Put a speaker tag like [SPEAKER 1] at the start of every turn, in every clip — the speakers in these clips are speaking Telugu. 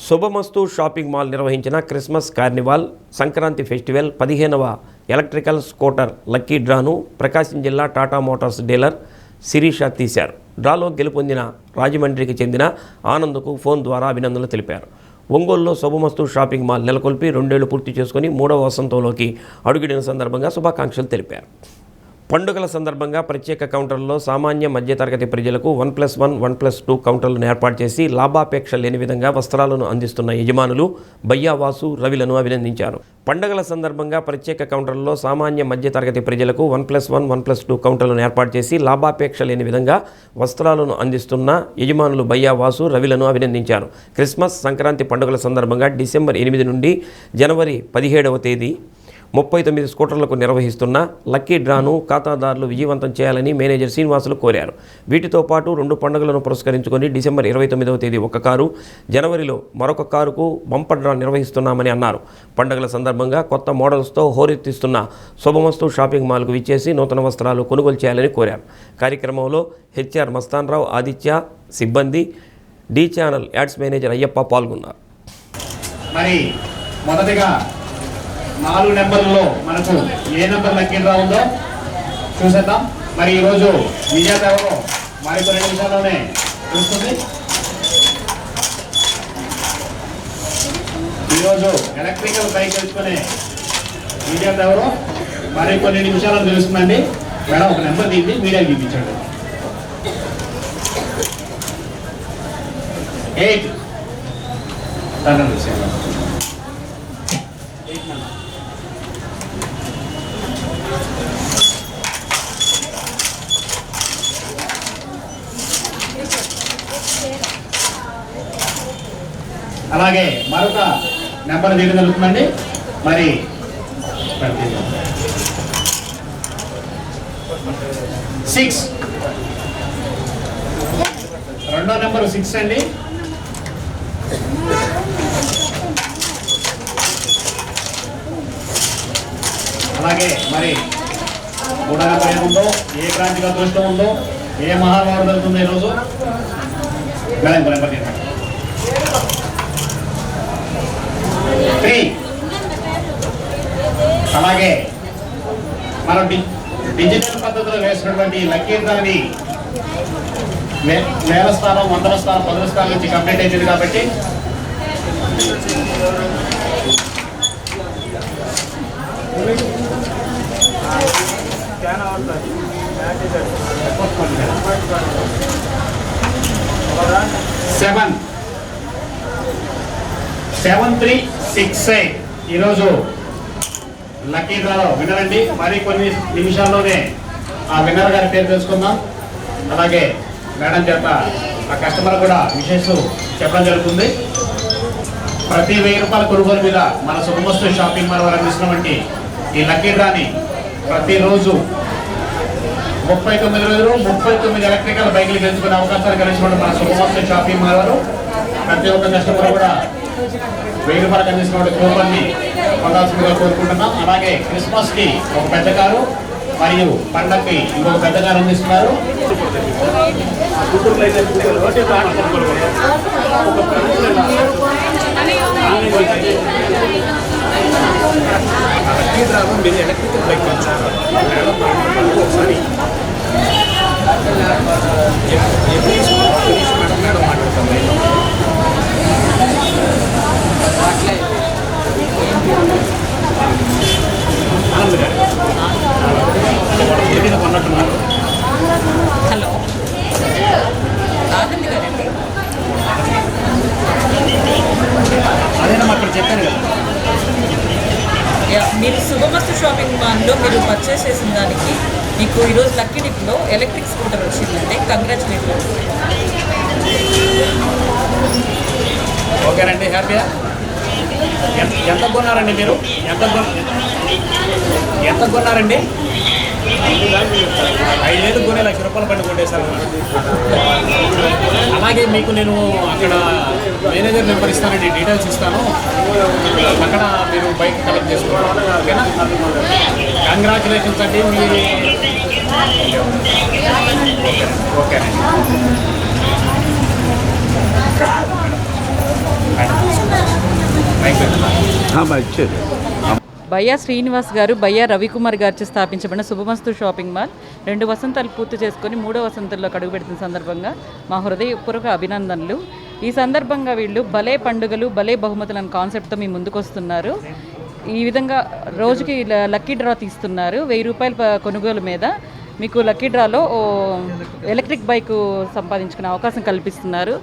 [SPEAKER 1] శుభమస్తు షాపింగ్ మాల్ నిర్వహించిన క్రిస్మస్ కార్నివాల్ సంక్రాంతి ఫెస్టివల్ 15వ ఎలక్ట్రికల్ స్కూటర్ లక్కీ డ్రాను ప్రకాశం జిల్లా టాటా మోటార్స్ డీలర్ శిరీష తీశారు. డ్రాలో గెలుపొందిన రాజమండ్రికి చెందిన ఆనంద్కు ఫోన్ ద్వారా అభినందనలు తెలిపారు. ఒంగోలులో శుభమస్తు షాపింగ్ మాల్ నెలకొల్పి 2 ఏళ్లు పూర్తి చేసుకుని 3వ వసంతంలోకి అడుగుడిన సందర్భంగా శుభాకాంక్షలు తెలిపారు. పండుగల సందర్భంగా ప్రత్యేక కౌంటర్లలో సామాన్య మధ్యతరగతి ప్రజలకు 1+1, 1+2 కౌంటర్లను ఏర్పాటు చేసి లాభాపేక్ష లేని విధంగా వస్త్రాలను అందిస్తున్న యజమానులు బయ్యావాసు, రవిలను అభినందించారు. పండుగల సందర్భంగా ప్రత్యేక కౌంటర్లలో సామాన్య మధ్యతరగతి ప్రజలకు 1+1, 1+2 కౌంటర్లను ఏర్పాటు చేసి లాభాపేక్ష లేని విధంగా వస్త్రాలను అందిస్తున్న యజమానులు బయ్యావాసు, రవిలను అభినందించారు. క్రిస్మస్, సంక్రాంతి పండుగల సందర్భంగా డిసెంబర్ 8 నుండి జనవరి 17వ తేదీ 39 స్కూటర్లకు నిర్వహిస్తున్న లక్కీ డ్రాను ఖాతాదారులు విజయవంతం చేయాలని మేనేజర్ శ్రీనివాసులు కోరారు. వీటితో పాటు 2 పండుగలను పురస్కరించుకొని డిసెంబర్ 29వ తేదీ ఒక కారు, జనవరిలో మరొక కారుకు బంపర్ డ్రా నిర్వహిస్తున్నామని అన్నారు. పండుగల సందర్భంగా కొత్త మోడల్స్తో హోరెత్తిస్తున్న శుభమస్తు షాపింగ్ మాల్కు విచ్చేసి నూతన వస్త్రాలు కొనుగోలు చేయాలని కోరారు. కార్యక్రమంలో హెచ్ఆర్ మస్తాన్రావు, ఆదిత్య, సిబ్బంది, D channel ads manager Ayyappa పాల్గొన్నారు.
[SPEAKER 2] మరి మొదటిగా 4 నెంబర్లలో మనకు ఏ నెంబర్ లక్కీ డ్రా ఉందో చూసేద్దాం. మరి ఈరోజు విజేత ఎవరో మరి కొన్ని నిమిషాల్లోనే తెలుస్తుంది. ఈరోజు ఎలక్ట్రికల్ బైక్ తెచ్చుకునే విజేత ఎవరో మరి కొన్ని నిమిషాల్లో తెలుస్తుందండి. మేడం ఒక నెంబర్ తీసి మీడియా చూపించండి. 8 అలాగే మరొక నెంబర్ తీయడం జరుగుతుందండి. మరి 6 రెండో నెంబర్ 6 అండి. అలాగే మరి 3వ నెంబర్ ఏముందో, ఏ క్రాంతిగా అదృష్టం ఉందో, ఏ మహాభారతం జరుగుతుందో ఈరోజు మేడం నెంబర్ 3. అలాగే మనం డిజిటల్ పద్ధతిలో వేసినటువంటి లక్కీ డ్రాని 1000 స్థానం, 100వ స్థానం, 10వ స్థానం నుంచి కంప్లీట్ అవుతుంది కాబట్టి సెవెన్ 7368 ఈరోజు లక్కీ డ్రాలో విన్నర్ అండి. మరి కొన్ని నిమిషాల్లోనే ఆ విన్నర్ గారి పేరు తెలుసుకుందాం. అలాగే మేడం చేత ఆ కస్టమర్ కూడా విషెస్ చెప్పడం జరుగుతుంది. ప్రతి 1000 రూపాయల కొనుగోలు మీద మన శుభమస్తు షాపింగ్ మాల్ వారు అందిస్తున్నటువంటి ఈ లక్కీ డ్రాని ప్రతిరోజు 39 రోజులు 39 ఎలక్ట్రికల్ బైకులు గెలుచుకునే అవకాశాలు కలిగిన మన శుభమస్తు షాపింగ్ మాల్ వారు ప్రతి ఒక్క కస్టమర్ కూడా 1000 రూపాయలకు అందిస్తున్న కూపన్ని పొందాల్సిందిగా కోరుకుంటున్నాం. అలాగే క్రిస్మస్ కి ఒక పెద్ద కారు మరియు పండగకి ఇంకొక పెద్ద కారు అందిస్తున్నారు.
[SPEAKER 3] ఎలక్ట్రికల్ బైక్ ఒకసారి
[SPEAKER 4] హలో ఆనంద్ గారండి.
[SPEAKER 2] అదేనా అక్కడ చెప్పాను కదా.
[SPEAKER 4] మీరు శుభమస్తు షాపింగ్ మాల్లో మీరు పర్చేస్ చేసిన దానికి మీకు ఈరోజు లక్కీ డిప్లో ఎలక్ట్రిక్ స్కూటర్ వచ్చిందండి. కంగ్రాచులేషన్స్.
[SPEAKER 2] ఓకేనండి, హ్యాపీయా? ఎంత కొన్నారండి మీరు? ఎంత కొన్నారండి? 5,000 కొనే 1,00,000 రూపాయల బండి కొట్టేశారు. అలాగే మీకు నేను అక్కడ మేనేజర్ నెంబర్ ఇస్తానండి, డీటెయిల్స్ ఇస్తాను. అక్కడ మీరు బైక్ కలెక్ట్ చేసుకోవాలి. ఓకేనా? కంగ్రాచులేషన్స్ అండి. ఓకేనండి.
[SPEAKER 3] ఇచ్చారు.
[SPEAKER 5] బయ్యా శ్రీనివాస్ గారు, బయ్యా రవికుమార్ గారిచే స్థాపించబడిన శుభమస్తు షాపింగ్ మాల్ 2 వసంతాలు పూర్తి చేసుకొని 3వ వసంతంలో అడుగుపెడుతున్న సందర్భంగా మా హృదయపూర్వక అభినందనలు. ఈ సందర్భంగా వీళ్ళు భలే పండుగలు భలే బహుమతులు అనే కాన్సెప్ట్తో మీ ముందుకు వస్తున్నారు. ఈ విధంగా రోజుకి లక్కీ డ్రా తీస్తున్నారు. 1000 రూపాయల కొనుగోలు మీద మీకు లక్కీ డ్రాలో ఎలక్ట్రిక్ బైక్ సంపాదించుకునే అవకాశం కల్పిస్తున్నారు.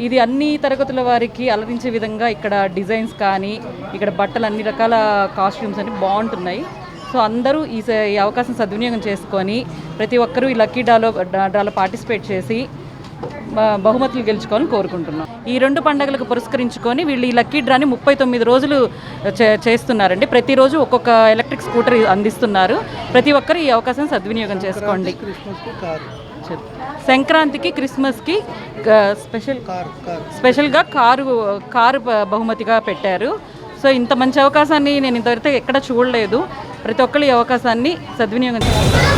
[SPEAKER 5] ఇది అన్ని తరగతుల వారికి అలరించే విధంగా ఇక్కడ డిజైన్స్ కానీ ఇక్కడ బట్టలు అన్ని రకాల కాస్ట్యూమ్స్ అన్ని బాగుంటున్నాయి. సో అందరూ ఈ అవకాశం సద్వినియోగం చేసుకొని ప్రతి ఒక్కరూ ఈ లక్కీ డ్రాలో పార్టిసిపేట్ చేసి బహుమతులు గెలుచుకోవాలని కోరుకుంటున్నాం. ఈ 2 పండుగలకు పురస్కరించుకొని వీళ్ళు ఈ లక్కీ డ్రాని 39 రోజులు చేస్తున్నారండి. ప్రతిరోజు ఒక్కొక్క ఎలక్ట్రిక్ స్కూటర్ అందిస్తున్నారు. ప్రతి ఒక్కరు ఈ అవకాశం సద్వినియోగం చేసుకోండి. సంక్రాంతికి క్రిస్మస్కి స్పెషల్గా కారు బహుమతిగా పెట్టారు. సో ఇంత మంచి అవకాశాన్ని నేను ఇంతవరకు ఎక్కడ చూడలేదు. ప్రతి ఒక్కరు ఈ అవకాశాన్ని సద్వినియోగం చేసుకోండి.